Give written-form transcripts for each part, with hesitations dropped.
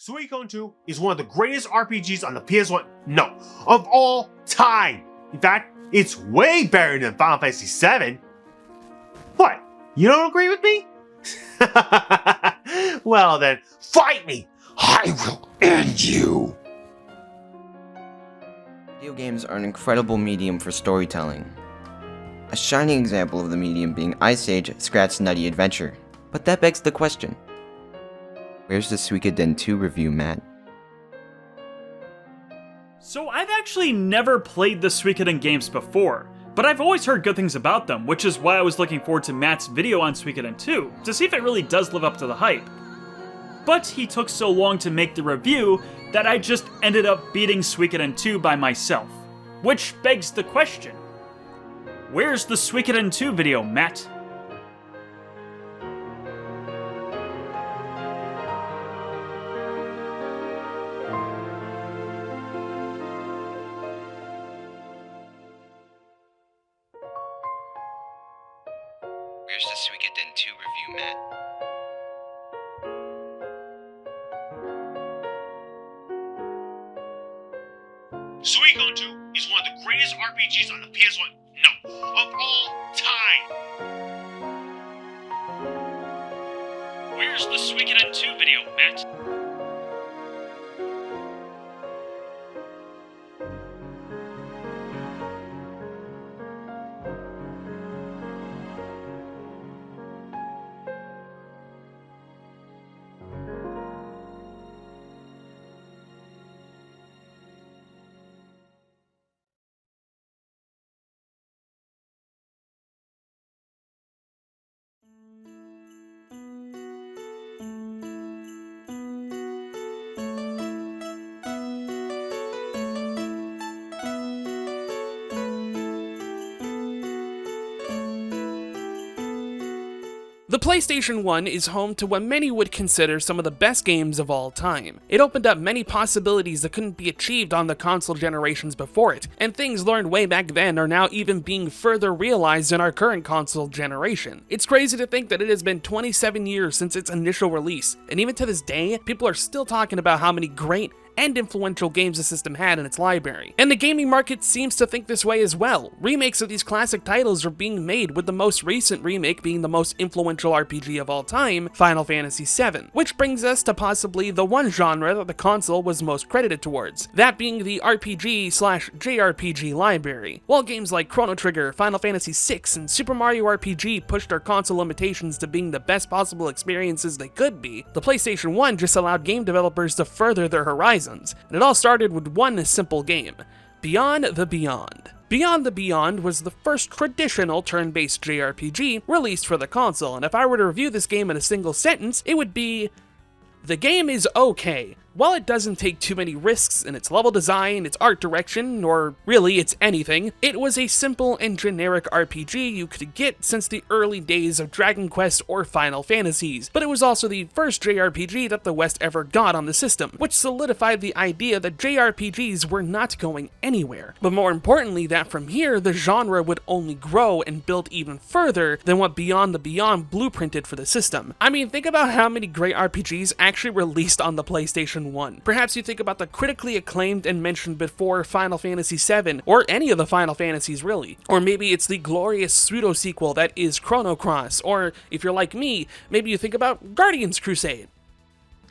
Suikoden II is one of the greatest RPGs on the PS1, no, of all time. In fact, it's way better than Final Fantasy VII. What? You don't agree with me? Well then, fight me! I will end you! Video games are an incredible medium for storytelling. A shining example of the medium being Ice Age Scratch's Nutty Adventure. But that begs the question, where's the Suikoden II review, Matt? So I've actually never played the Suikoden games before, but I've always heard good things about them, which is why I was looking forward to Matt's video on Suikoden II, to see if it really does live up to the hype. But he took so long to make the review that I just ended up beating Suikoden II by myself. Which begs the question, where's the Suikoden II video, Matt? Where's the Suikoden II review, Matt? Suikoden II is one of the greatest RPGs on the PS1, no, of all time. Where's the Suikoden II video, Matt? The PlayStation 1 is home to what many would consider some of the best games of all time. It opened up many possibilities that couldn't be achieved on the console generations before it, and things learned way back then are now even being further realized in our current console generation. It's crazy to think that it has been 27 years since its initial release, and even to this day, people are still talking about how many great and influential games the system had in its library. And the gaming market seems to think this way as well. Remakes of these classic titles are being made, with the most recent remake being the most influential RPG of all time, Final Fantasy VII, which brings us to possibly the one genre that the console was most credited towards, that being the RPG/JRPG library. While games like Chrono Trigger, Final Fantasy VI, and Super Mario RPG pushed our console limitations to being the best possible experiences they could be, the PlayStation 1 just allowed game developers to further their horizons. And it all started with one simple game, Beyond the Beyond. Beyond the Beyond was the first traditional turn-based JRPG released for the console, and if I were to review this game in a single sentence, it would be, the game is okay. While it doesn't take too many risks in its level design, its art direction, or really its anything, it was a simple and generic RPG you could get since the early days of Dragon Quest or Final Fantasies, but it was also the first JRPG that the West ever got on the system, which solidified the idea that JRPGs were not going anywhere. But more importantly, that from here, the genre would only grow and build even further than what Beyond the Beyond blueprinted for the system. I mean, think about how many great RPGs actually released on the PlayStation 1. Perhaps you think about the critically acclaimed and mentioned before Final Fantasy VII, or any of the Final Fantasies really. Or maybe it's the glorious pseudo-sequel that is Chrono Cross, or if you're like me, maybe you think about Guardians Crusade.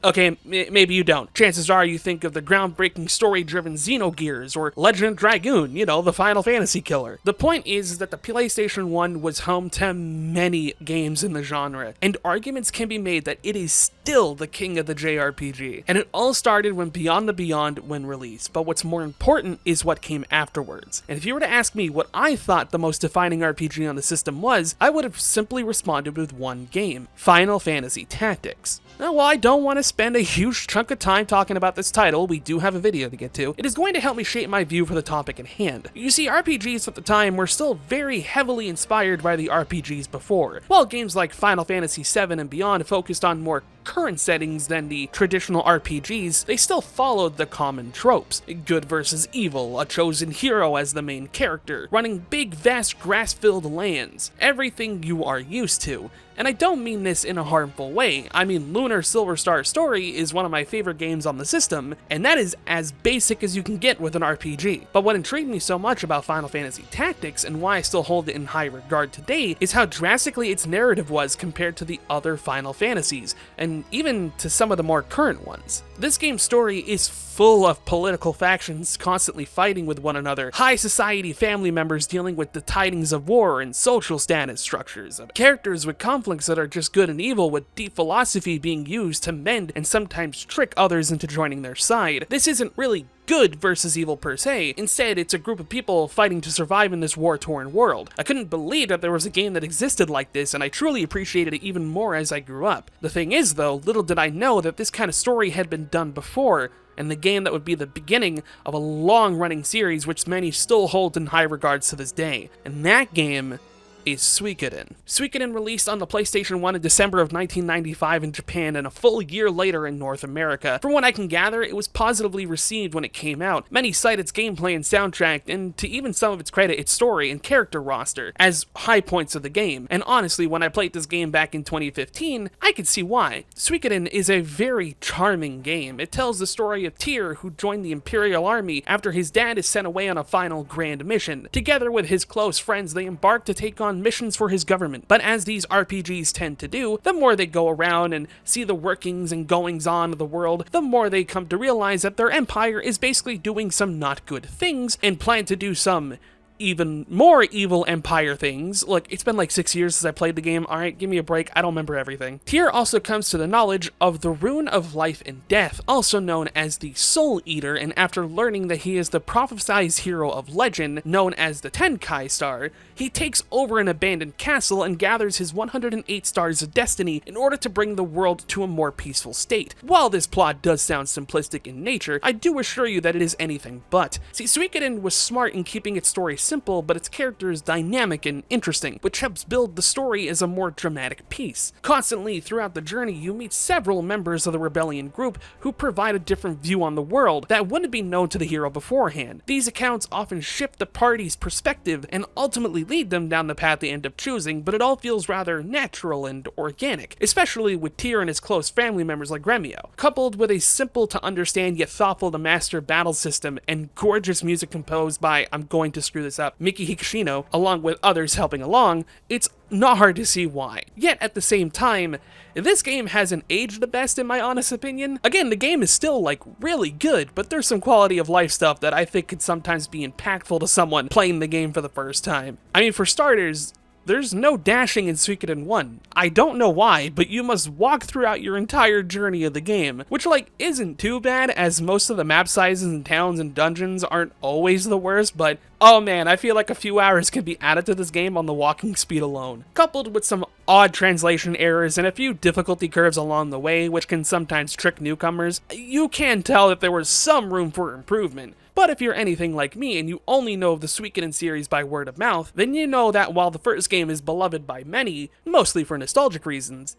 Okay, maybe you don't. Chances are you think of the groundbreaking story-driven Xenogears, or Legend of Dragoon, you know, the Final Fantasy killer. The point is that the PlayStation 1 was home to many games in the genre, and arguments can be made that it is still the king of the JRPG. And it all started when Beyond the Beyond when released, but what's more important is what came afterwards. And if you were to ask me what I thought the most defining RPG on the system was, I would have simply responded with one game, Final Fantasy Tactics. Now, while I don't want to spend a huge chunk of time talking about this title, we do have a video to get to, it is going to help me shape my view for the topic at hand. You see, RPGs at the time were still very heavily inspired by the RPGs before. While games like Final Fantasy VII and beyond focused on more current settings than the traditional RPGs, they still followed the common tropes. Good versus evil, a chosen hero as the main character, running big vast grass-filled lands, everything you are used to. And I don't mean this in a harmful way. I mean, Lunar Silver Star Story is one of my favorite games on the system, and that is as basic as you can get with an RPG. But what intrigued me so much about Final Fantasy Tactics, and why I still hold it in high regard today, is how drastically its narrative was compared to the other Final Fantasies, and even to some of the more current ones. This game's story is full of political factions constantly fighting with one another, high society family members dealing with the tidings of war and social status structures, characters with conflicts that are just good and evil, with deep philosophy being used to mend and sometimes trick others into joining their side. This isn't really good versus evil per se. Instead, it's a group of people fighting to survive in this war-torn world. I couldn't believe that there was a game that existed like this, and I truly appreciated it even more as I grew up. The thing is, though, little did I know that this kind of story had been done before, and the game that would be the beginning of a long-running series which many still hold in high regards to this day. And that game is Suikoden. Suikoden released on the PlayStation 1 in December of 1995 in Japan and a full year later in North America. From what I can gather, it was positively received when it came out. Many cite its gameplay and soundtrack, and to even some of its credit, its story and character roster, as high points of the game. And honestly, when I played this game back in 2015, I could see why. Suikoden is a very charming game. It tells the story of Tyr, who joined the Imperial Army after his dad is sent away on a final grand mission. Together with his close friends, they embark to take on missions for his government. But as these RPGs tend to do, the more they go around and see the workings and goings on of the world, the more they come to realize that their empire is basically doing some not good things and plan to do some even more evil empire things. Look, it's been like 6 years since I played the game. Alright, give me a break, I don't remember everything. Tyr also comes to the knowledge of the Rune of Life and Death, also known as the Soul Eater, and after learning that he is the prophesized hero of legend, known as the Tenkai Star, he takes over an abandoned castle and gathers his 108 stars of destiny in order to bring the world to a more peaceful state. While this plot does sound simplistic in nature, I do assure you that it is anything but. See, Suikoden was smart in keeping its story simple, but its characters dynamic and interesting, which helps build the story as a more dramatic piece. Constantly throughout the journey, you meet several members of the rebellion group who provide a different view on the world that wouldn't be known to the hero beforehand. These accounts often shift the party's perspective and ultimately lead them down the path they end up choosing, but it all feels rather natural and organic, especially with Tyr and his close family members like Remio. Coupled with a simple to understand yet thoughtful to master battle system and gorgeous music composed by, I'm going to screw this up, Miki Hikishino, along with others helping along, it's not hard to see why. Yet at the same time, this game hasn't aged the best in my honest opinion. Again, the game is still like really good, but there's some quality of life stuff that I think could sometimes be impactful to someone playing the game for the first time. I mean, for starters, there's no dashing in Suikoden 1. I don't know why, but you must walk throughout your entire journey of the game, which like isn't too bad as most of the map sizes and towns and dungeons aren't always the worst, but oh man, I feel like a few hours can be added to this game on the walking speed alone. Coupled with some odd translation errors and a few difficulty curves along the way, which can sometimes trick newcomers, you can tell that there was some room for improvement. But if you're anything like me and you only know of the Suikoden series by word of mouth, then you know that while the first game is beloved by many, mostly for nostalgic reasons,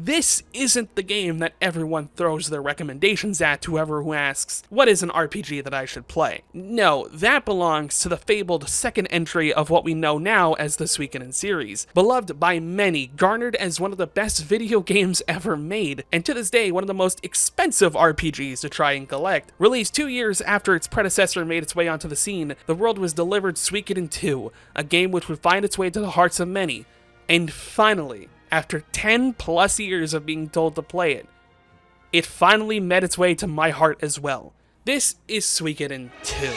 this isn't the game that everyone throws their recommendations at to whoever who asks, what is an RPG that I should play? No, that belongs to the fabled second entry of what we know now as the Suikoden series. Beloved by many, garnered as one of the best video games ever made, and to this day one of the most expensive RPGs to try and collect. Released 2 years after its predecessor made its way onto the scene, the world was delivered Suikoden II, a game which would find its way to the hearts of many. And finally, after 10 plus years of being told to play it, it finally met its way to my heart as well. This is Suikoden II.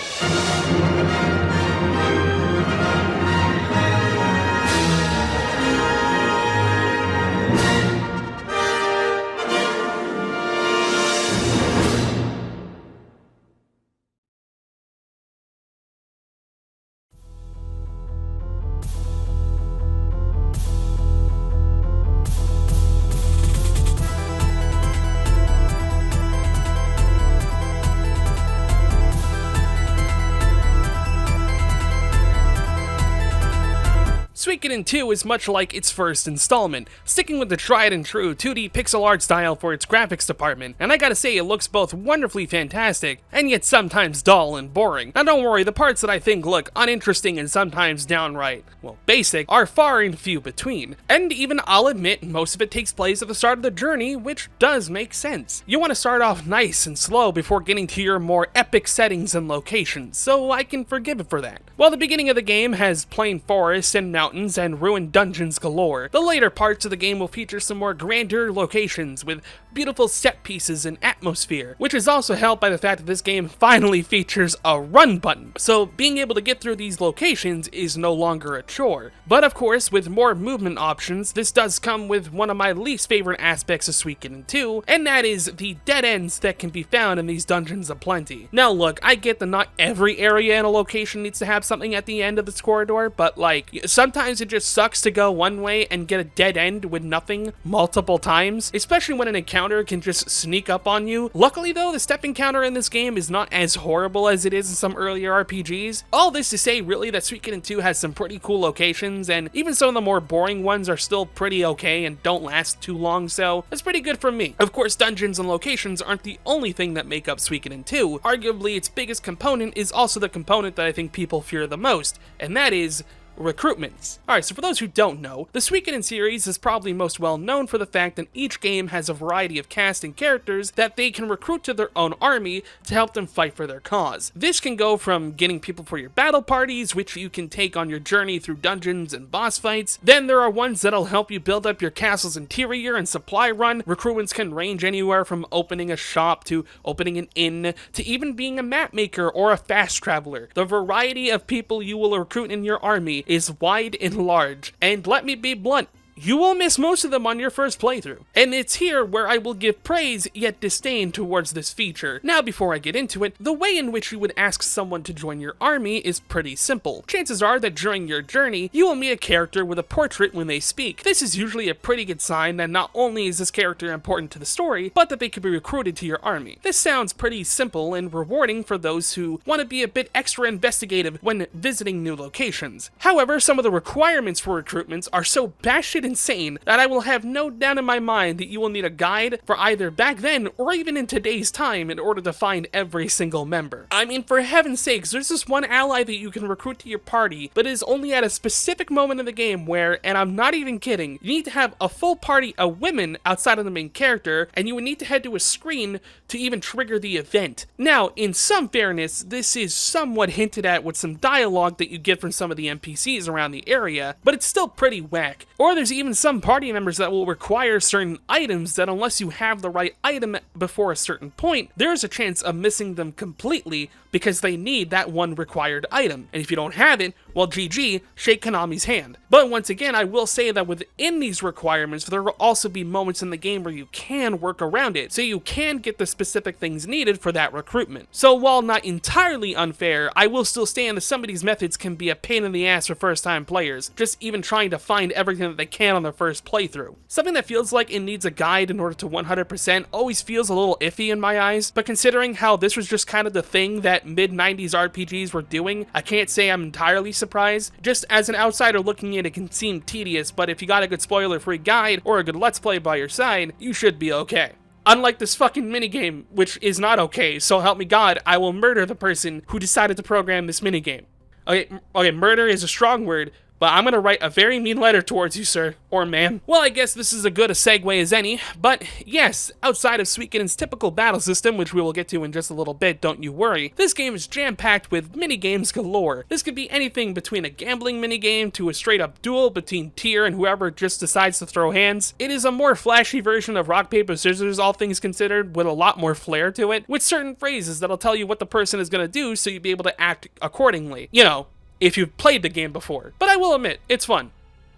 Suikoden II is much like its first installment, sticking with the tried and true 2D pixel art style for its graphics department, and I gotta say it looks both wonderfully fantastic, and yet sometimes dull and boring. Now don't worry, the parts that I think look uninteresting and sometimes downright, well, basic, are far and few between. And even I'll admit, most of it takes place at the start of the journey, which does make sense. You want to start off nice and slow before getting to your more epic settings and locations, so I can forgive it for that. While the beginning of the game has plain forests and mountains and ruined dungeons galore, the later parts of the game will feature some more grandeur locations with beautiful set pieces and atmosphere, which is also helped by the fact that this game finally features a run button, so being able to get through these locations is no longer a chore. But of course, with more movement options, this does come with one of my least favorite aspects of Suikoden II, and that is the dead ends that can be found in these dungeons aplenty. Now look, I get that not every area in a location needs to have something at the end of this corridor, but like, sometimes it just sucks to go one way and get a dead end with nothing multiple times, especially when an encounter can just sneak up on you. Luckily though, the step encounter in this game is not as horrible as it is in some earlier RPGs. All this to say really that Suikoden II has some pretty cool locations, and even some of the more boring ones are still pretty okay and don't last too long, so that's pretty good for me. Of course, dungeons and locations aren't the only thing that make up Suikoden II. Arguably, its biggest component is also the component that I think people fear the most, and that is recruitments. Alright, so for those who don't know, the Suikoden series is probably most well known for the fact that each game has a variety of cast and characters that they can recruit to their own army to help them fight for their cause. This can go from getting people for your battle parties, which you can take on your journey through dungeons and boss fights. Then there are ones that'll help you build up your castle's interior and supply run. Recruitments can range anywhere from opening a shop to opening an inn to even being a map maker or a fast traveler. The variety of people you will recruit in your army is wide and large, and let me be blunt, you will miss most of them on your first playthrough. And it's here where I will give praise yet disdain towards this feature. Now before I get into it, the way in which you would ask someone to join your army is pretty simple. Chances are that during your journey, you will meet a character with a portrait when they speak. This is usually a pretty good sign that not only is this character important to the story, but that they could be recruited to your army. This sounds pretty simple and rewarding for those who want to be a bit extra investigative when visiting new locations. However, some of the requirements for recruitments are so batshit insane that I will have no doubt in my mind that you will need a guide for either back then or even in today's time in order to find every single member. I mean, for heaven's sakes, there's this one ally that you can recruit to your party, but it is only at a specific moment in the game where, and I'm not even kidding, you need to have a full party of women outside of the main character, and you would need to head to a screen to even trigger the event. Now, in some fairness, this is somewhat hinted at with some dialogue that you get from some of the NPCs around the area, but it's still pretty whack. Or there's even some party members that will require certain items that unless you have the right item before a certain point, there's a chance of missing them completely because they need that one required item. And if you don't have it, well, GG, shake Konami's hand. But once again, I will say that within these requirements, there will also be moments in the game where you can work around it, so you can get the specific things needed for that recruitment. So while not entirely unfair, I will still stand that some of these methods can be a pain in the ass for first-time players, just even trying to find everything that they can on their first playthrough. Something that feels like it needs a guide in order to 100% always feels a little iffy in my eyes, but considering how this was just kind of the thing that mid-90s RPGs were doing, I can't say I'm entirely surprised. Just as an outsider looking in, it can seem tedious, but if you got a good spoiler-free guide or a good let's play by your side, you should be okay. Unlike this fucking minigame, which is not okay, so help me God, I will murder the person who decided to program this minigame. Okay, murder is a strong word, but I'm gonna write a very mean letter towards you, sir, or ma'am. Well, I guess this is as good a segue as any, but yes, outside of Suikoden's typical battle system, which we will get to in just a little bit, don't you worry, this game is jam-packed with minigames galore. This could be anything between a gambling minigame to a straight-up duel between Tyr and whoever just decides to throw hands. It is a more flashy version of rock, paper, scissors, all things considered, with a lot more flair to it, with certain phrases that'll tell you what the person is gonna do so you'll be able to act accordingly. You know, if you've played the game before. But I will admit, it's fun.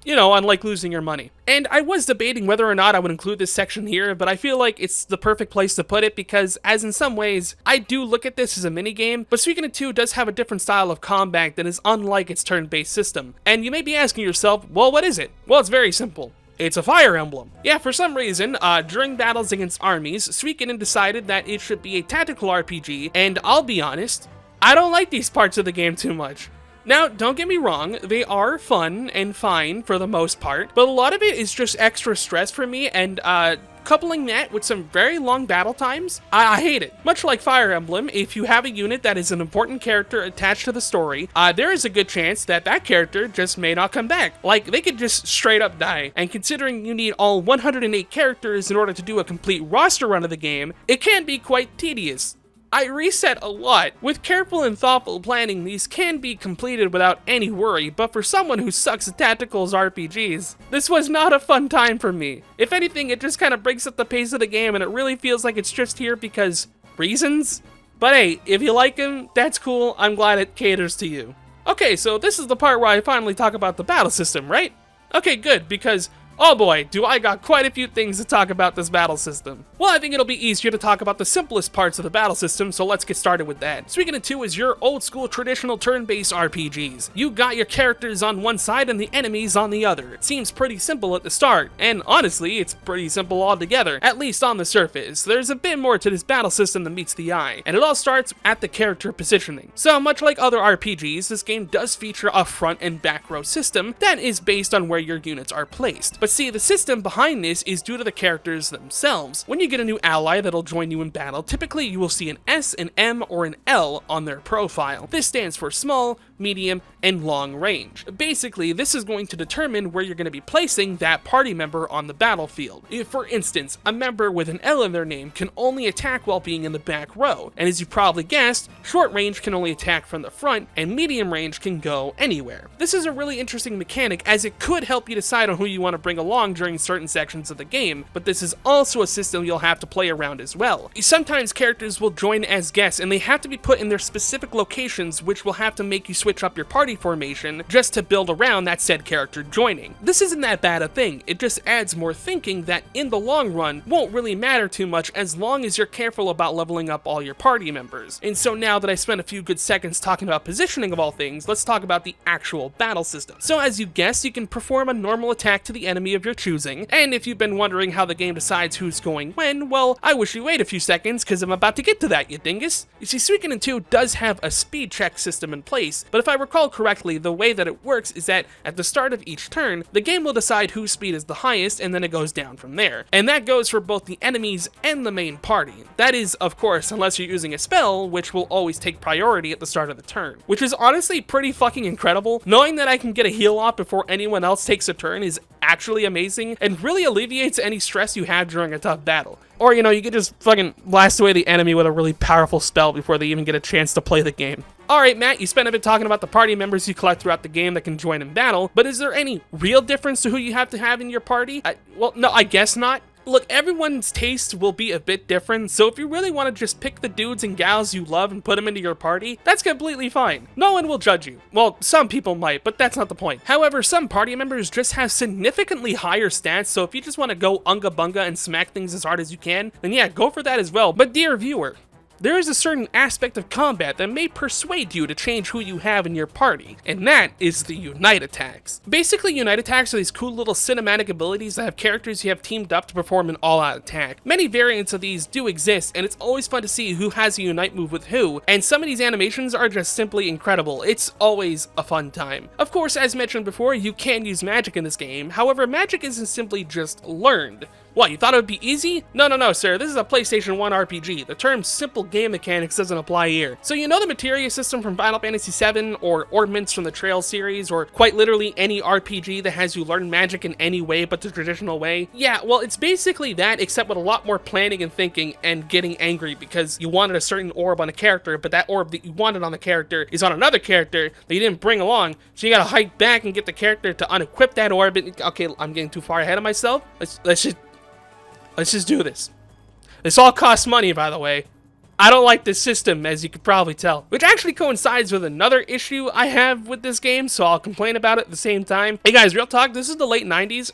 You know, unlike losing your money. And I was debating whether or not I would include this section here, but I feel like it's the perfect place to put it because, as in some ways, I do look at this as a minigame, but Suikoden II does have a different style of combat that is unlike its turn-based system. And you may be asking yourself, well, what is it? Well, it's very simple. It's a Fire Emblem. Yeah, for some reason, during battles against armies, Suikoden decided that it should be a tactical RPG, and I'll be honest, I don't like these parts of the game too much. Now, don't get me wrong, they are fun and fine for the most part, but a lot of it is just extra stress for me, and coupling that with some very long battle times, I hate it. Much like Fire Emblem, if you have a unit that is an important character attached to the story, there is a good chance that that character just may not come back. Like, they could just straight up die, and considering you need all 108 characters in order to do a complete roster run of the game, it can be quite tedious. I reset a lot. With careful and thoughtful planning, these can be completed without any worry, but for someone who sucks at tacticals RPGs, this was not a fun time for me. If anything, it just kind of breaks up the pace of the game, and it really feels like it's just here because reasons? But hey, if you like him, that's cool. I'm glad it caters to you. Okay, so this is the part where I finally talk about the battle system, right? Okay, good, because oh boy, do I got quite a few things to talk about this battle system. Well, I think it'll be easier to talk about the simplest parts of the battle system, so let's get started with that. Suikoden II is your old school traditional turn-based RPGs. You got your characters on one side and the enemies on the other. It seems pretty simple at the start, and honestly, it's pretty simple altogether, at least on the surface. There's a bit more to this battle system than meets the eye, and it all starts at the character positioning. So much like other RPGs, this game does feature a front and back row system that is based on where your units are placed. But see, the system behind this is due to the characters themselves. When you get a new ally that'll join you in battle, typically you will see an S, an M, or an L on their profile. This stands for small, medium, and long range. Basically, this is going to determine where you're going to be placing that party member on the battlefield. If, for instance, a member with an L in their name can only attack while being in the back row, and as you probably guessed, short range can only attack from the front, and medium range can go anywhere. This is a really interesting mechanic as it could help you decide on who you want to bring along during certain sections of the game, but this is also a system you'll have to play around as well. Sometimes characters will join as guests, and they have to be put in their specific locations, which will have to make you switch up your party formation just to build around that said character joining. This isn't that bad a thing, it just adds more thinking that in the long run won't really matter too much as long as you're careful about leveling up all your party members. And so now that I spent a few good seconds talking about positioning of all things, let's talk about the actual battle system. So as you guessed, you can perform a normal attack to the enemy of your choosing, and if you've been wondering how the game decides who's going when, well, I wish you wait a few seconds because I'm about to get to that, you dingus. You see, Suikoden II does have a speed check system in place, but if I recall correctly, the way that it works is that at the start of each turn, the game will decide whose speed is the highest, and then it goes down from there. And that goes for both the enemies and the main party. That is, of course, unless you're using a spell, which will always take priority at the start of the turn. Which is honestly pretty fucking incredible. Knowing that I can get a heal off before anyone else takes a turn is actually amazing, and really alleviates any stress you have during a tough battle. Or, you know, you could just fucking blast away the enemy with a really powerful spell before they even get a chance to play the game. Alright, Matt, you spent a bit talking about the party members you collect throughout the game that can join in battle, but is there any real difference to who you have to have in your party? Well, no, I guess not. Look, everyone's taste will be a bit different, so if you really want to just pick the dudes and gals you love and put them into your party, that's completely fine. No one will judge you. Well, some people might, but that's not the point. However, some party members just have significantly higher stats, so if you just want to go unga bunga and smack things as hard as you can, then yeah, go for that as well. But dear viewer, there is a certain aspect of combat that may persuade you to change who you have in your party, and that is the Unite attacks. Basically, Unite attacks are these cool little cinematic abilities that have characters you have teamed up to perform an all-out attack. Many variants of these do exist, and it's always fun to see who has a Unite move with who, and some of these animations are just simply incredible. It's always a fun time. Of course, as mentioned before, you can use magic in this game, however, magic isn't simply just learned. What, you thought it would be easy? No, sir, this is a PlayStation 1 RPG. The term simple game mechanics doesn't apply here. So you know the materia system from Final Fantasy VII, or Ordnance from the Trail series, or quite literally any RPG that has you learn magic in any way but the traditional way? Yeah, well, it's basically that, except with a lot more planning and thinking and getting angry because you wanted a certain orb on a character, but that orb that you wanted on the character is on another character that you didn't bring along, so you gotta hike back and get the character to unequip that orb. Okay, I'm getting too far ahead of myself. Let's just do this. This all costs money, by the way. I don't like this system, as you could probably tell. Which actually coincides with another issue I have with this game, so I'll complain about it at the same time. Hey guys, real talk, this is the late 90s.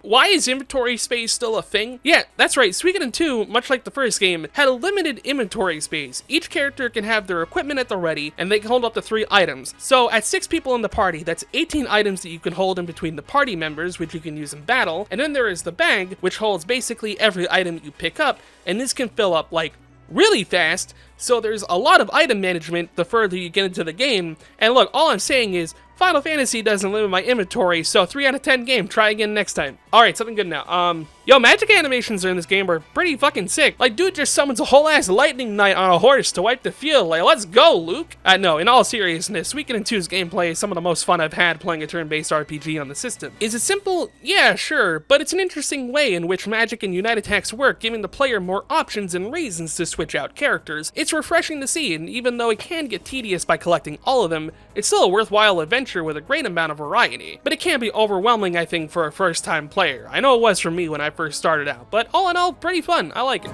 Why is inventory space still a thing? Yeah, that's right, Suikoden II, much like the first game, had a limited inventory space. Each character can have their equipment at the ready, and they can hold up to 3 items. So, at 6 people in the party, that's 18 items that you can hold in between the party members, which you can use in battle, and then there is the bag, which holds basically every item you pick up, and this can fill up, like, really fast, so there's a lot of item management the further you get into the game. And look, all I'm saying is, Final Fantasy doesn't limit my inventory, so 3 out of 10 game, try again next time. Alright, something good now. Yo, magic animations in this game are pretty fucking sick. Like, dude just summons a whole ass lightning knight on a horse to wipe the field. Like, let's go, Luke. No, in all seriousness, Suikoden II's gameplay is some of the most fun I've had playing a turn-based RPG on the system. Is it simple? Yeah, sure, but it's an interesting way in which magic and unite attacks work, giving the player more options and reasons to switch out characters. It's refreshing to see, and even though it can get tedious by collecting all of them, it's still a worthwhile adventure with a great amount of variety. But it can be overwhelming, I think, for a first-time player. I know it was for me when I first started out, but all in all, pretty fun. I like it.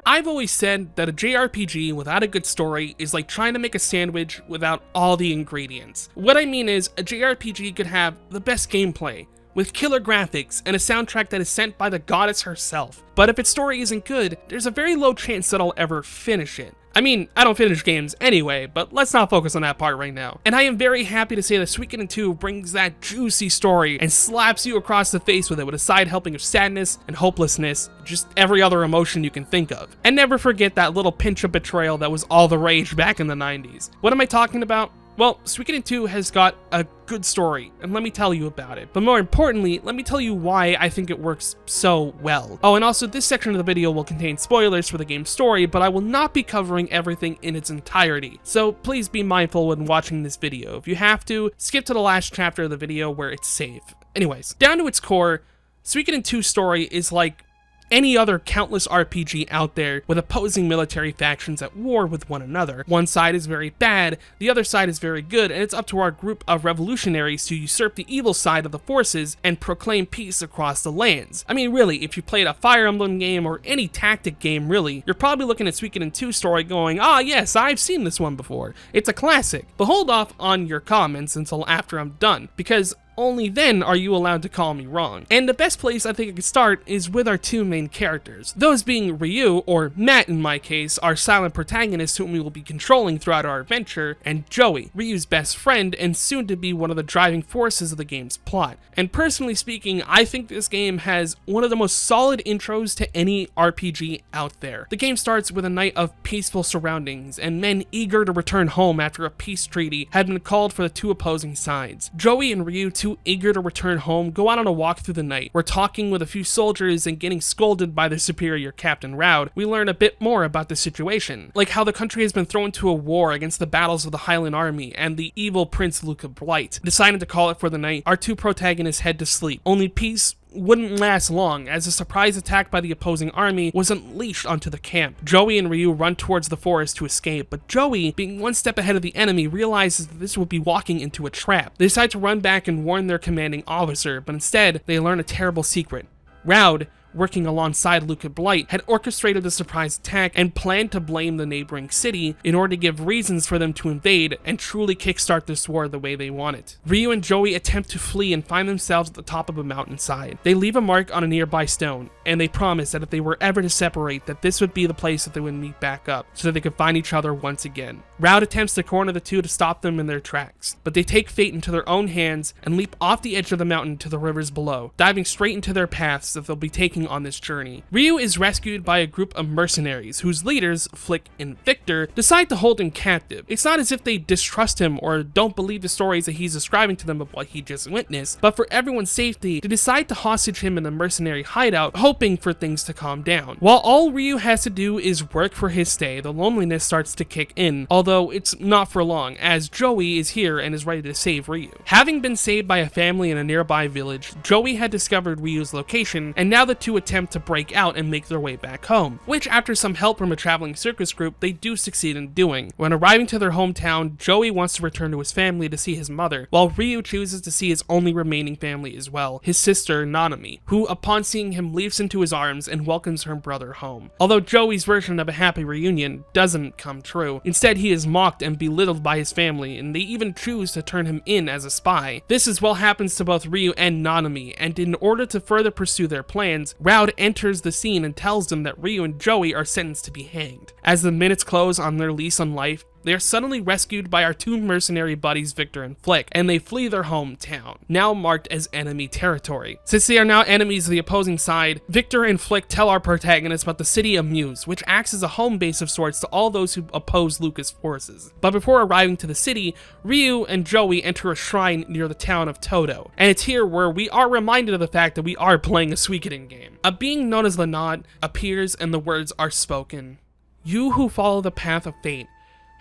I've always said that a JRPG without a good story is like trying to make a sandwich without all the ingredients. What I mean is, a JRPG could have the best gameplay, with killer graphics and a soundtrack that is sent by the goddess herself. But if its story isn't good, there's a very low chance that I'll ever finish it. I mean, I don't finish games anyway, but let's not focus on that part right now. And I am very happy to say that Suikoden II brings that juicy story and slaps you across the face with it with a side helping of sadness and hopelessness, just every other emotion you can think of. And never forget that little pinch of betrayal that was all the rage back in the 90s. What am I talking about? Well, Suikoden II has got a good story, and let me tell you about it. But more importantly, let me tell you why I think it works so well. Oh, and also this section of the video will contain spoilers for the game's story, but I will not be covering everything in its entirety. So please be mindful when watching this video. If you have to, skip to the last chapter of the video where it's safe. Anyways, down to its core, Suikoden II's story is like any other countless RPG out there with opposing military factions at war with one another. One side is very bad, the other side is very good, and it's up to our group of revolutionaries to usurp the evil side of the forces and proclaim peace across the lands. I mean, really, if you played a Fire Emblem game or any tactic game really, you're probably looking at Suikoden II's story going, ah yes, I've seen this one before. It's a classic. But hold off on your comments until after I'm done, because only then are you allowed to call me wrong. And the best place I think I could start is with our two main characters. Those being Ryu, or Matt in my case, our silent protagonist whom we will be controlling throughout our adventure, and Joey, Ryu's best friend and soon to be one of the driving forces of the game's plot. And personally speaking, I think this game has one of the most solid intros to any RPG out there. The game starts with a night of peaceful surroundings and men eager to return home after a peace treaty had been called for the two opposing sides. Joey and Ryu, too eager to return home, go out on a walk through the night. We're talking with a few soldiers and getting scolded by their superior Captain Raud. We learn a bit more about the situation, like how the country has been thrown to a war against the battles of the Highland Army and the evil Prince Luca Blight. Deciding to call it for the night, our two protagonists head to sleep. Only peace wouldn't last long, as a surprise attack by the opposing army was unleashed onto the camp. Joey and Ryu run towards the forest to escape, but Joey, being one step ahead of the enemy, realizes that this would be walking into a trap. They decide to run back and warn their commanding officer, but instead, they learn a terrible secret. Raud, working alongside Luca Blight, had orchestrated the surprise attack and planned to blame the neighboring city in order to give reasons for them to invade and truly kickstart this war the way they want it. Ryu and Joey attempt to flee and find themselves at the top of a mountainside. They leave a mark on a nearby stone, and they promise that if they were ever to separate, that this would be the place that they would meet back up, so that they could find each other once again. Raud attempts to corner the two to stop them in their tracks, but they take fate into their own hands and leap off the edge of the mountain to the rivers below, diving straight into their paths that they'll be taking on this journey. Ryu is rescued by a group of mercenaries whose leaders, Flick and Victor, decide to hold him captive. It's not as if they distrust him or don't believe the stories that he's describing to them of what he just witnessed, but for everyone's safety, they decide to hostage him in the mercenary hideout, hoping for things to calm down. While all Ryu has to do is work for his stay, the loneliness starts to kick in, although it's not for long, as Joey is here and is ready to save Ryu. Having been saved by a family in a nearby village, Joey had discovered Ryu's location, and now the two two attempt to break out and make their way back home, which after some help from a traveling circus group, they do succeed in doing. When arriving to their hometown, Joey wants to return to his family to see his mother, while Ryu chooses to see his only remaining family as well, his sister Nanami, who upon seeing him leaps into his arms and welcomes her brother home. Although Joey's version of a happy reunion doesn't come true, instead he is mocked and belittled by his family, and they even choose to turn him in as a spy. This as well happens to both Ryu and Nanami, and in order to further pursue their plans, Raud enters the scene and tells them that Ryu and Joey are sentenced to be hanged. As the minutes close on their lease on life, they are suddenly rescued by our two mercenary buddies Victor and Flick, and they flee their hometown, now marked as enemy territory. Since they are now enemies of the opposing side, Victor and Flick tell our protagonists about the city of Muse, which acts as a home base of sorts to all those who oppose Lucas' forces. But before arriving to the city, Ryu and Joey enter a shrine near the town of Todo, and it's here where we are reminded of the fact that we are playing a Suikoden game. A being known as Lanad appears and the words are spoken. "You who follow the path of fate,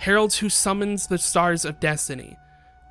heralds who summons the stars of destiny,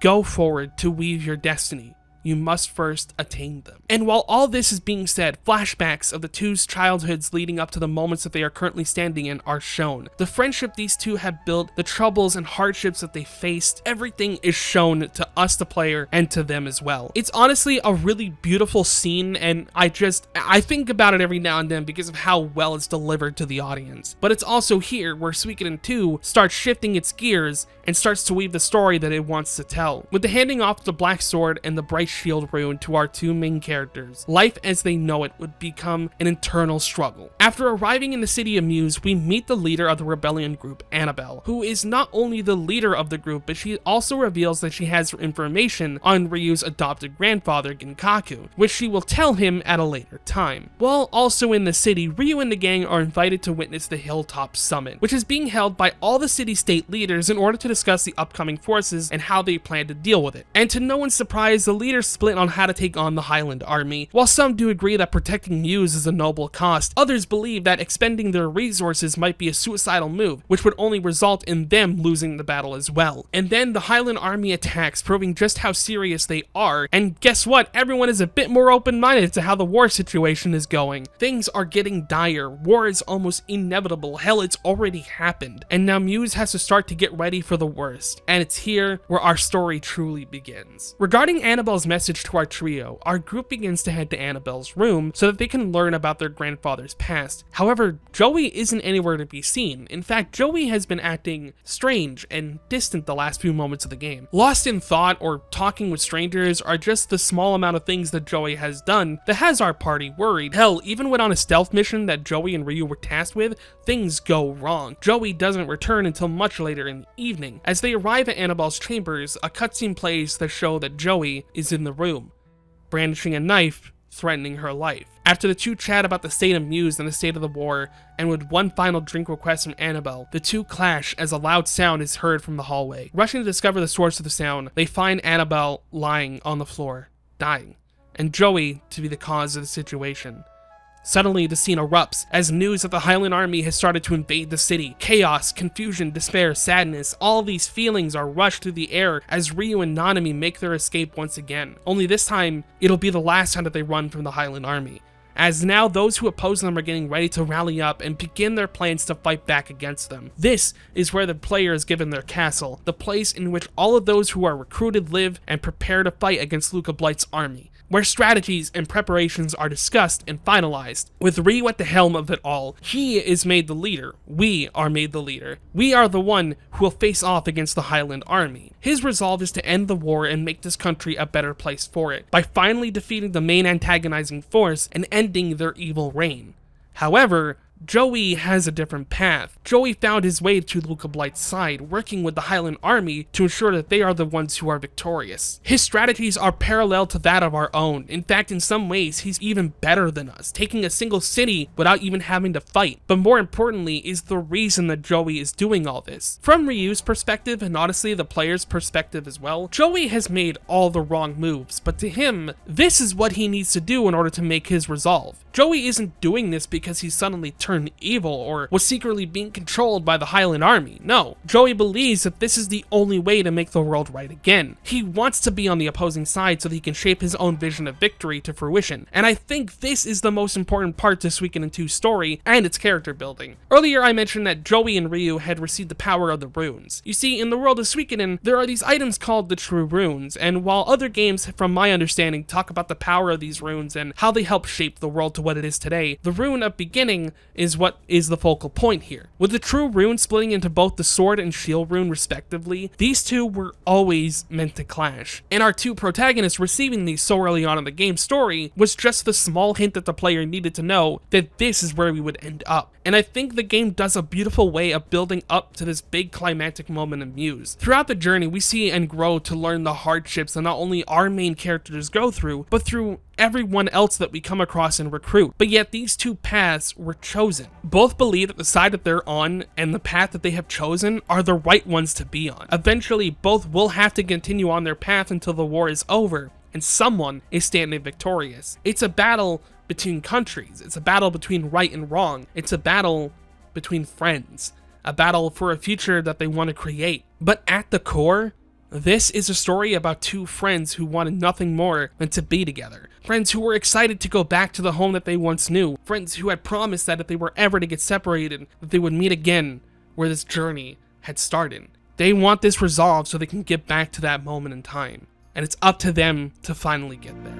go forward to weave your destiny. You must first attain them." And while all this is being said, flashbacks of the two's childhoods leading up to the moments that they are currently standing in are shown. The friendship these two have built, the troubles and hardships that they faced, everything is shown to us, the player, and to them as well. It's honestly a really beautiful scene, and I think about it every now and then because of how well it's delivered to the audience. But it's also here where Suikoden II starts shifting its gears and starts to weave the story that it wants to tell. With the handing off the Black Sword and the Bright Shield rune to our two main characters, life as they know it would become an internal struggle. After arriving in the city of Muse, we meet the leader of the rebellion group, Annabelle, who is not only the leader of the group, but she also reveals that she has information on Ryu's adopted grandfather, Genkaku, which she will tell him at a later time. While also in the city, Ryu and the gang are invited to witness the Hilltop Summit, which is being held by all the city-state leaders in order to discuss the upcoming forces and how they plan to deal with it. And to no one's surprise, the leaders split on how to take on the Highland Army. While some do agree that protecting Muse is a noble cost, others believe that expending their resources might be a suicidal move, which would only result in them losing the battle as well. And then the Highland Army attacks, proving just how serious they are, and guess what? Everyone is a bit more open-minded to how the war situation is going. Things are getting dire, war is almost inevitable, hell, it's already happened, and now Muse has to start to get ready for the worst, and it's here where our story truly begins. Regarding Annabelle's message to our trio, our group begins to head to Annabelle's room so that they can learn about their grandfather's past. However, Joey isn't anywhere to be seen. In fact, Joey has been acting strange and distant the last few moments of the game. Lost in thought or talking with strangers are just the small amount of things that Joey has done that has our party worried. Hell, even when on a stealth mission that Joey and Ryu were tasked with, things go wrong. Joey doesn't return until much later in the evening. As they arrive at Annabelle's chambers, a cutscene plays that show that Joey is in the room, brandishing a knife, threatening her life. After the two chat about the state of Muse and the state of the war, and with one final drink request from Annabelle, the two clash as a loud sound is heard from the hallway. Rushing to discover the source of the sound, they find Annabelle lying on the floor, dying, and Joey to be the cause of the situation. Suddenly, the scene erupts as news that the Highland Army has started to invade the city. Chaos, confusion, despair, sadness, all these feelings are rushed through the air as Ryu and Nanami make their escape once again. Only this time, it'll be the last time that they run from the Highland Army, as now those who oppose them are getting ready to rally up and begin their plans to fight back against them. This is where the player is given their castle, the place in which all of those who are recruited live and prepare to fight against Luca Blight's army, where strategies and preparations are discussed and finalized. With Ryu at the helm of it all, he is made the leader. We are made the leader. We are the one who will face off against the Highland Army. His resolve is to end the war and make this country a better place for it, by finally defeating the main antagonizing force and ending their evil reign. However, Joey has a different path. Joey found his way to Luca Blight's side, working with the Highland Army to ensure that they are the ones who are victorious. His strategies are parallel to that of our own. In fact, in some ways, he's even better than us, taking a single city without even having to fight. But more importantly is the reason that Joey is doing all this. From Ryu's perspective, and honestly the player's perspective as well, Joey has made all the wrong moves, but to him, this is what he needs to do in order to make his resolve. Joey isn't doing this because he suddenly turned evil or was secretly being controlled by the Highland Army. No, Joey believes that this is the only way to make the world right again. He wants to be on the opposing side so that he can shape his own vision of victory to fruition, and I think this is the most important part to Suikoden 2's story and its character building. Earlier I mentioned that Joey and Ryu had received the power of the runes. You see, in the world of Suikoden, there are these items called the true runes, and while other games, from my understanding, talk about the power of these runes and how they help shape the world to what it is today, the rune of beginning is what is the focal point here. With the true rune splitting into both the sword and shield rune respectively, these two were always meant to clash. And our two protagonists receiving these so early on in the game's story was just the small hint that the player needed to know that this is where we would end up. And I think the game does a beautiful way of building up to this big climactic moment in Muse. Throughout the journey, we see and grow to learn the hardships that not only our main characters go through, but through everyone else that we come across and recruit. But yet these two paths were chosen. Both believe that the side that they're on and the path that they have chosen are the right ones to be on. Eventually, both will have to continue on their path until the war is over and someone is standing victorious. It's a battle between countries. It's a battle between right and wrong. It's a battle between friends. A battle for a future that they want to create. But at the core, this is a story about two friends who wanted nothing more than to be together. Friends who were excited to go back to the home that they once knew. Friends who had promised that if they were ever to get separated, that they would meet again where this journey had started. They want this resolved so they can get back to that moment in time. And it's up to them to finally get there.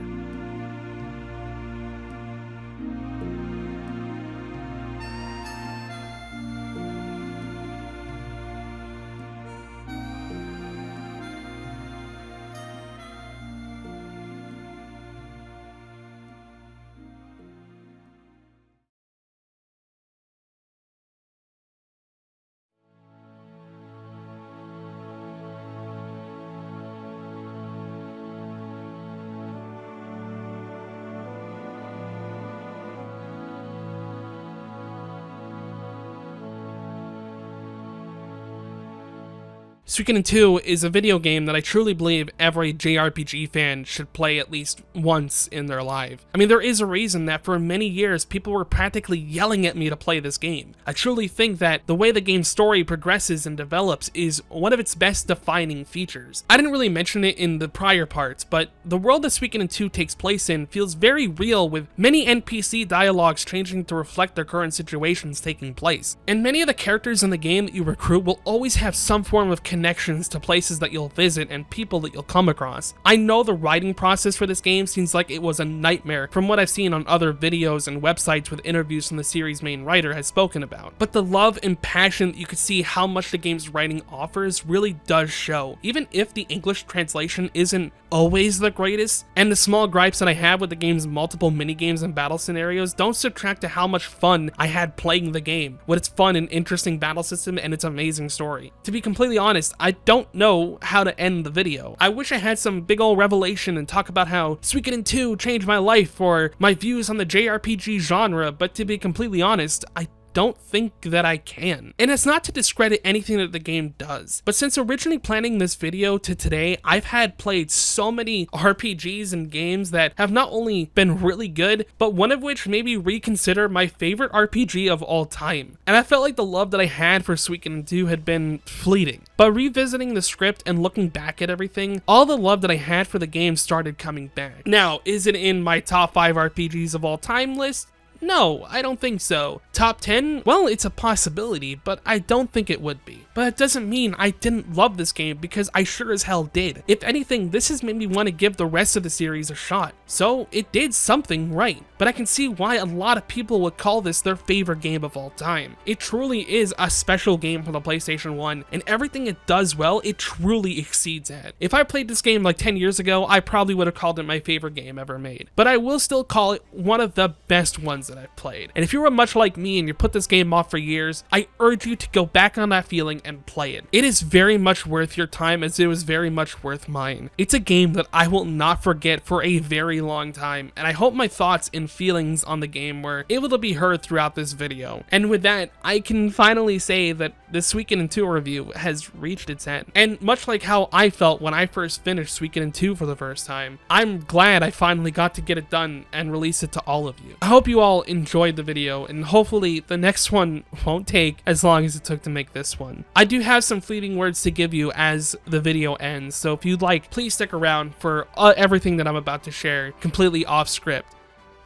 Suikoden 2 is a video game that I truly believe every JRPG fan should play at least once in their life. I mean, there is a reason that for many years people were practically yelling at me to play this game. I truly think that the way the game's story progresses and develops is one of its best defining features. I didn't really mention it in the prior parts, but the world that Suikoden 2 takes place in feels very real, with many NPC dialogues changing to reflect their current situations taking place. And many of the characters in the game that you recruit will always have some form of connections to places that you'll visit and people that you'll come across. I know the writing process for this game seems like it was a nightmare from what I've seen on other videos and websites with interviews from the series' main writer has spoken about, but the love and passion that you could see how much the game's writing offers really does show, even if the English translation isn't always the greatest, and the small gripes that I have with the game's multiple minigames and battle scenarios don't subtract to how much fun I had playing the game, with its fun and interesting battle system and its amazing story. To be completely honest, I don't know how to end the video. I wish I had some big ol' revelation and talk about how Suikoden 2 changed my life or my views on the JRPG genre, but to be completely honest, I don't think that I can. And it's not to discredit anything that the game does, but since originally planning this video to today, I've had played so many RPGs and games that have not only been really good, but one of which made me reconsider my favorite RPG of all time. And I felt like the love that I had for Suikoden 2 had been fleeting. But revisiting the script and looking back at everything, all the love that I had for the game started coming back. Now, is it in my top 5 RPGs of all time list? No, I don't think so. Top 10? Well, it's a possibility, but I don't think it would be. But it doesn't mean I didn't love this game, because I sure as hell did. If anything, this has made me want to give the rest of the series a shot. So, it did something right. But I can see why a lot of people would call this their favorite game of all time. It truly is a special game for the PlayStation 1, and everything it does well, it truly exceeds at. If I played this game like 10 years ago, I probably would have called it my favorite game ever made. But I will still call it one of the best ones that I've played. And if you were much like me and you put this game off for years, I urge you to go back on that feeling and play it. It is very much worth your time, as it was very much worth mine. It's a game that I will not forget for a very long time, and I hope my thoughts and feelings on the game were able to be heard throughout this video. And with that, I can finally say that the Suikoden II review has reached its end. And much like how I felt when I first finished Suikoden II for the first time, I'm glad I finally got to get it done and release it to all of you. I hope you all enjoyed the video, and hopefully the next one won't take as long as it took to make this one. I do have some fleeting words to give you as the video ends, so if you'd like, please stick around for everything that I'm about to share, completely off script.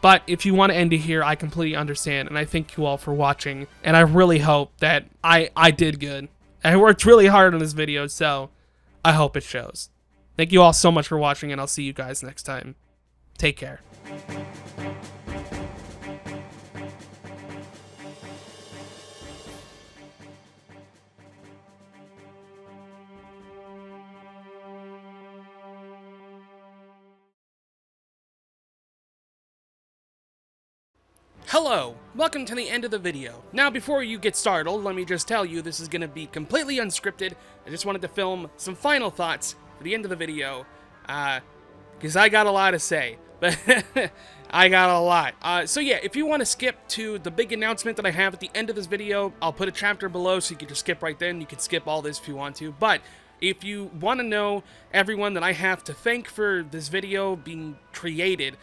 But if you want to end it here, I completely understand, and I thank you all for watching, and I really hope that I did good. I worked really hard on this video, so I hope it shows. Thank you all so much for watching, and I'll see you guys next time. Take care. Hello! Welcome to the end of the video. Now before you get startled, let me just tell you this is going to be completely unscripted. I just wanted to film some final thoughts for the end of the video, because I got a lot to say. But I got a lot. So yeah, if you want to skip to the big announcement that I have at the end of this video, I'll put a chapter below so you can just skip right then. You can skip all this if you want to. But if you want to know everyone that I have to thank for this video being created,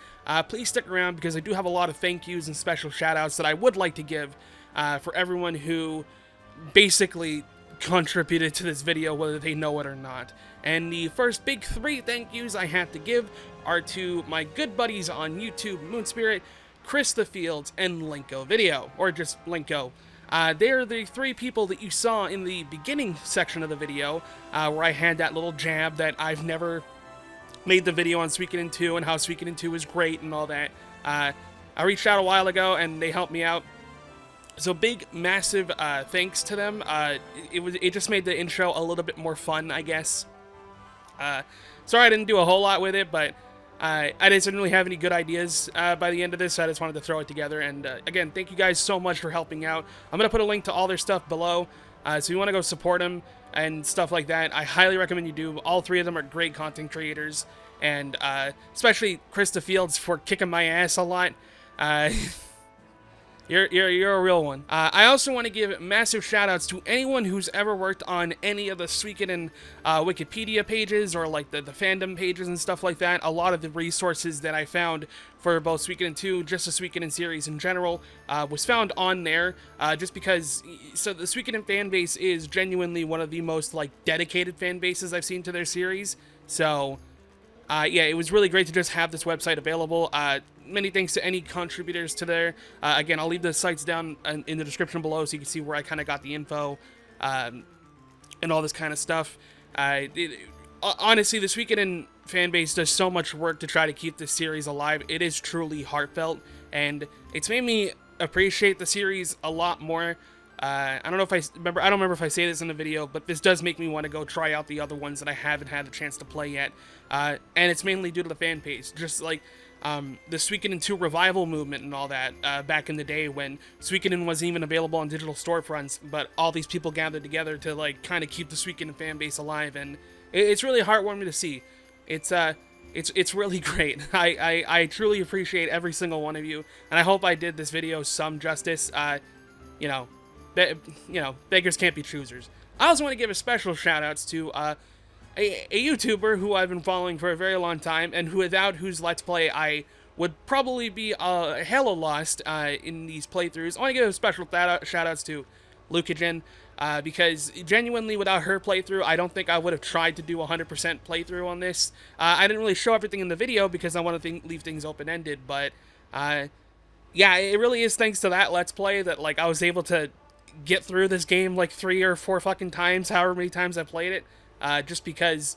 please stick around, because I do have a lot of thank yous and special shoutouts that I would like to give for everyone who basically contributed to this video, whether they know it or not. And the first big 3 thank yous I have to give are to my good buddies on YouTube, Moonspirit, Chris the Fields, and Linko Video, or just Linko. They're the 3 people that you saw in the beginning section of the video, where I had that little jab that I've never made the video on Suikoden 2 and how Suikoden 2 is great and all that. I reached out a while ago and they helped me out. So big, massive thanks to them. It just made the intro a little bit more fun, I guess. Sorry I didn't do a whole lot with it, but I didn't really have any good ideas by the end of this, so I just wanted to throw it together. And again, thank you guys so much for helping out. I'm going to put a link to all their stuff below, so if you want to go support them and stuff like that, I highly recommend you do. All 3 of them are great content creators, and especially Chris the Fields for kicking my ass a lot. You're a real one. I also want to give massive shoutouts to anyone who's ever worked on any of the Suikoden Wikipedia pages, or like the fandom pages and stuff like that. A lot of the resources that I found for both Suikoden 2, just the Suikoden series in general, was found on there, just because, so the Suikoden fan base is genuinely one of the most like dedicated fan bases I've seen to their series. So yeah, it was really great to just have this website available. Many thanks to any contributors to there. Again, I'll leave the sites down in the description below so you can see where I kind of got the info and all this kind of stuff. Honestly, the Suikoden fan base does so much work to try to keep this series alive. It is truly heartfelt, and it's made me appreciate the series a lot more. I don't remember if I say this in the video, but this does make me want to go try out the other ones that I haven't had a chance to play yet. And it's mainly due to the fan base. Just like the Suikoden 2 revival movement and all that back in the day when Suikoden wasn't even available on digital storefronts, but all these people gathered together to like kind of keep the Suikoden fan base alive, and it's really heartwarming to see. It's really great. I truly appreciate every single one of you, and I hope I did this video some justice. Beggars can't be choosers. I also want to give a special shout outs to a YouTuber who I've been following for a very long time, and without whose Let's Play I would probably be hella lost in these playthroughs. I want to give a special shout outs to Lukagen, because genuinely without her playthrough, I don't think I would have tried to do 100% playthrough on this. I didn't really show everything in the video because I want to leave things open-ended, but yeah, it really is thanks to that Let's Play that like I was able to get through this game like 3 or 4 fucking times, however many times I played it, just because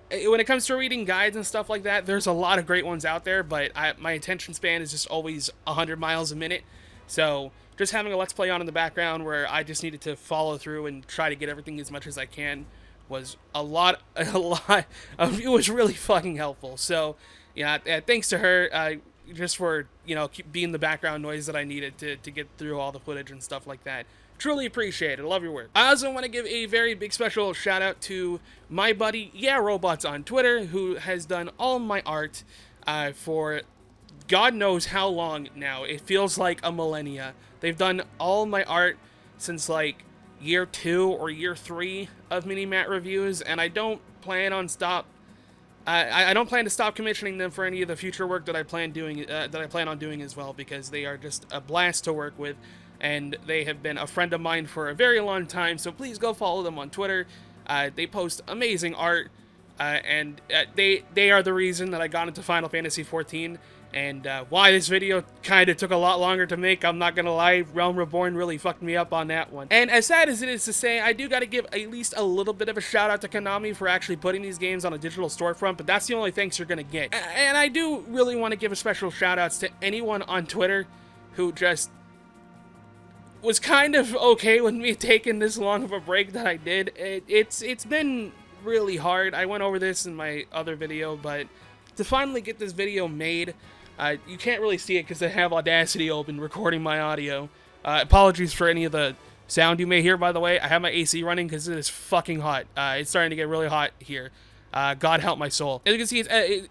when it comes to reading guides and stuff like that, there's a lot of great ones out there, but my attention span is just always 100 miles a minute, so just having a Let's Play on in the background where I just needed to follow through and try to get everything as much as I can was it was really fucking helpful. So yeah, thanks to her, just for, keep being the background noise that I needed to get through all the footage and stuff like that. Truly appreciate it. I love your work. I also want to give a very big special shout out to my buddy, Robots on Twitter, who has done all my art for God knows how long now. It feels like a millennia. They've done all my art since like year 2 or year 3 of MinimattReviews, and I don't plan on I don't plan to stop commissioning them for any of the future work that I plan on doing as well, because they are just a blast to work with, and they have been a friend of mine for a very long time. So please go follow them on Twitter. They post amazing art, and they are the reason that I got into Final Fantasy XIV. And why this video kind of took a lot longer to make, I'm not gonna lie, Realm Reborn really fucked me up on that one. And as sad as it is to say, I do gotta give at least a little bit of a shout out to Konami for actually putting these games on a digital storefront, but that's the only thanks you're gonna get. And I do really want to give a special shout outs to anyone on Twitter who just was kind of okay with me taking this long of a break that I did. It's been really hard. I went over this in my other video, but to finally get this video made, you can't really see it because I have Audacity open recording my audio. Apologies for any of the sound you may hear, by the way. I have my AC running because it is fucking hot. It's starting to get really hot here. God help my soul. As you can see,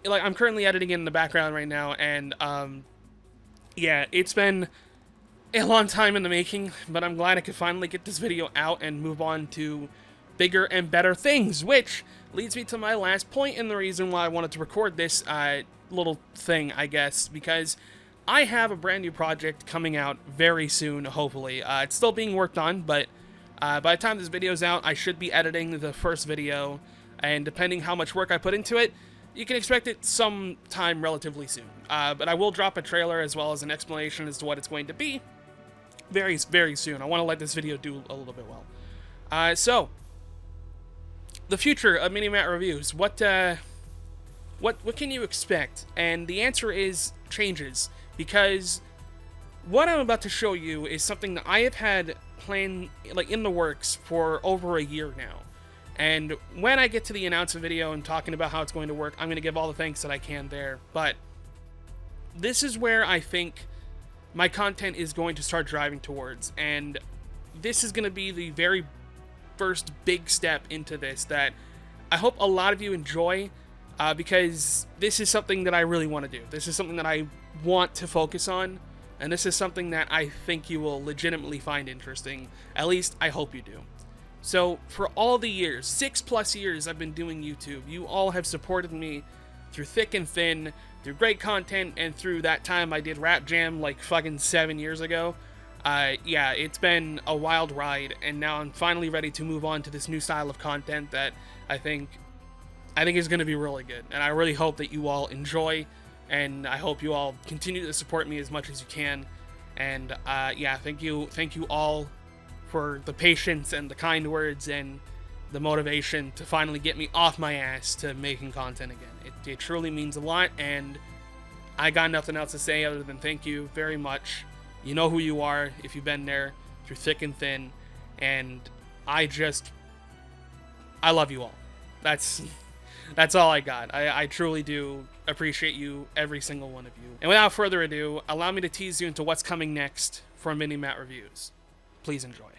like I'm currently editing in the background right now, and yeah, it's been a long time in the making, but I'm glad I could finally get this video out and move on to bigger and better things, which leads me to my last point and the reason why I wanted to record this little thing, I guess, because I have a brand new project coming out very soon, hopefully. It's still being worked on, but by the time this video's out, I should be editing the first video, and depending how much work I put into it, you can expect it sometime relatively soon. But I will drop a trailer as well as an explanation as to what it's going to be very, very soon. I want to let this video do a little bit well. So, the future of MinimattReviews. What can you expect? And the answer is changes, because what I'm about to show you is something that I have had planned, like, in the works for over a year now. And when I get to the announcement video and talking about how it's going to work, I'm going to give all the thanks that I can there. But this is where I think my content is going to start driving towards, and this is going to be the very first big step into this that I hope a lot of you enjoy, because this is something that I really want to do. This is something that I want to focus on, and this is something that I think you will legitimately find interesting. At least, I hope you do. So, for all the years, 6+ years I've been doing YouTube, you all have supported me through thick and thin, through great content, and through that time I did Rap Jam like fucking 7 years ago. Yeah, it's been a wild ride, and now I'm finally ready to move on to this new style of content that I think is going to be really good, and I really hope that you all enjoy, and I hope you all continue to support me as much as you can. And yeah, thank you all for the patience and the kind words and the motivation to finally get me off my ass to making content again. It truly means a lot, and I got nothing else to say other than thank you very much. You know who you are if you've been there through thick and thin, and I love you all. That's all I got. I truly do appreciate you, every single one of you. And without further ado, allow me to tease you into what's coming next from MinimattReviews. Please enjoy.